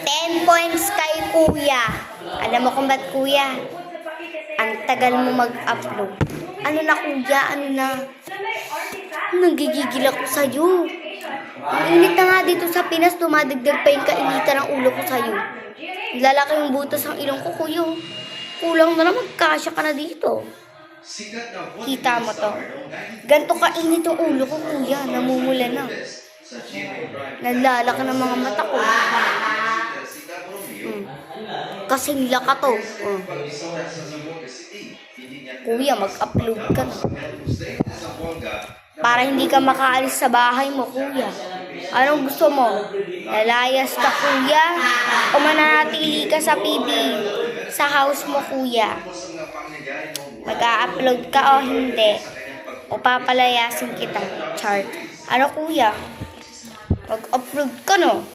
10 points kay kuya. Alam mo kung ba't kuya? Ang tagal mo mag-upload. Ano na kuya? Ano na? Nanggigigil ako sa'yo. Ang init na nga dito sa Pinas, dumadagdag pa yung kainitan ng ulo ko sa'yo. Lalaki yung butas ng ilong ko kuya. Kulang na lang magkasya ka na dito. Kita mo to. Ganto kainit yung ulo ko kuya. Namumula na. Nalalaki ng mga mata ko. Kasing laka to. Kuya, mag-upload ka na. Para hindi ka makaalis sa bahay mo, kuya. Anong gusto mo? Lalayas ka, kuya? O mananatili ka sa PB? Sa house mo, kuya? Mag-a-upload ka o hindi? O papalayasin kita? Chart. Ano, kuya? Mag-upload ka, no?